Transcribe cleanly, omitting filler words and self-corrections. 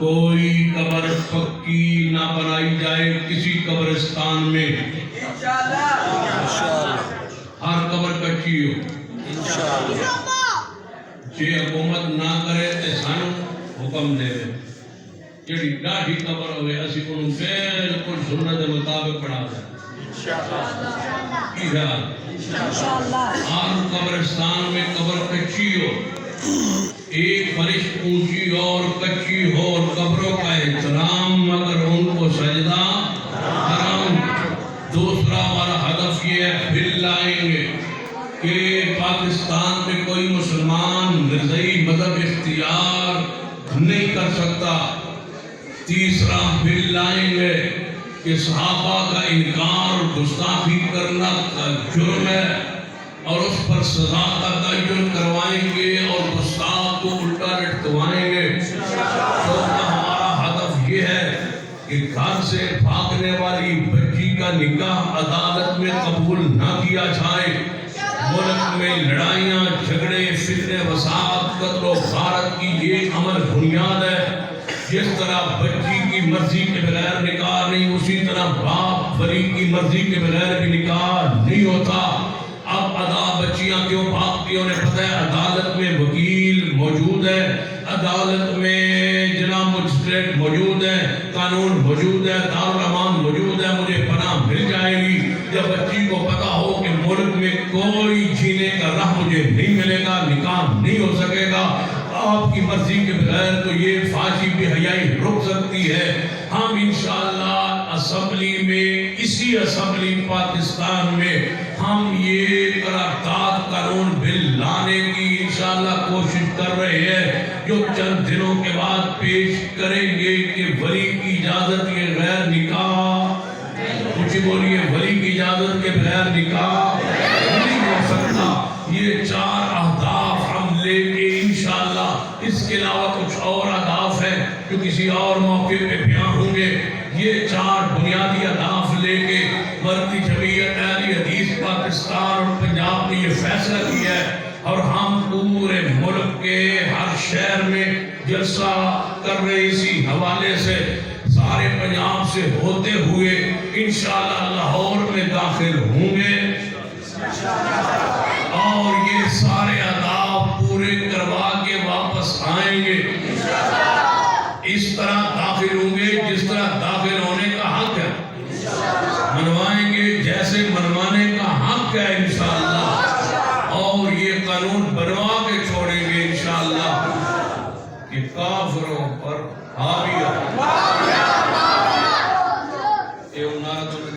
کوئی قبر پکی نہ بنائی جائے کسی قبرستان میں، ہر قبر کچی ہو، جے حکومت نہ کرے تے سانو حکم دے جڑی ڈاڈھی قبر ہوئے اسی انہوں بالکل سنت مطابق پڑھا دیں ہر قبرستان میں قبر کچی ہو، ایک فرش اونچی اور کچی ہو، اور قبروں کا احترام مگر ان کو سجدہ حرام۔ دوسرا ہمارا ہدف یہ ہے پھر لائیں گے کہ پاکستان میں کوئی مسلمان رضعی مذہب اختیار نہیں کر سکتا۔ تیسرا پھر لائیں گے کہ صحابہ کا انکار گستاخی کرنا جرم ہے اور اس پر سزا کا تعین کروائیں گے اور گستاخ کو الٹا لٹکوائیں گے۔ چوتھا ہمارا ہدف یہ ہے کہ گھر سے بھاگنے والی بچی کا نکاح عدالت میں قبول نہ کیا جائے۔ ملک میں لڑائیاں، جھگڑے، فتنے، فساد، قتل و غارت کی یہ عمل بنیاد ہے۔ جس طرح بچی کی مرضی کے بغیر نکاح نہیں، اسی طرح باپ ولی کی مرضی کے بغیر بھی نکاح نہیں ہوتا۔ اب بچیاں کیوں بھاگتی ہیں؟ انہیں پتہ ہے عدالت میں وکیل موجود ہے، عدالت میں جناب مجسٹریٹ موجود ہے، قانون موجود ہے، دارالامان موجود ہے، مجھے پناہ مل جائے گی۔ جب بچی کو پتہ ہو کہ ملک میں کوئی جینے کا راہ مجھے نہیں ملے گا، نکاح نہیں ہو سکے گا، آپ کی مرضی کے بغیر تو یہ فحاشی بے حیائی رک سکتی ہے۔ ہم انشاءاللہ اسمبلی میں، اسی اسمبلی پاکستان میں ہم یہ قرارداد قانون بل لانے کی انشاءاللہ کوشش کر رہے ہیں، جو چند دنوں کے بعد پیش کریں گے کہ ولی کی اجازت کے غیر نکاح، کچھ بولیے، ولی کی اجازت کے بغیر نکاح نہیں ہو سکتا۔ یہ 4 اہداف ہم لے کے انشاءاللہ، اس کے علاوہ کچھ اور اہداف ہیں جو کسی اور موقع پہ بیان ہوں گے۔ یہ 4 بنیادی اہداف لے کے مرکزی جمعیت اہل حدیث پاکستان اور پنجاب نے یہ فیصلہ کیا ہے، اور ہم پورے ملک کے ہر شہر میں جلسہ کر رہے اسی حوالے سے، سارے پنجاب سے ہوتے ہوئے انشاءاللہ لاہور میں داخل ہوں گے اور یہ سارے اہداف پورے کروا کے واپس آئیں گے۔ اس طرح داخل ہوں گے جس طرح داخل ہونے کا حق ہے، منوائیں گے جیسے منوانے کا حق ہے انشاءاللہ، اور یہ قانون بنوا کے چھوڑیں گے انشاءاللہ کہ کافروں پر حاوی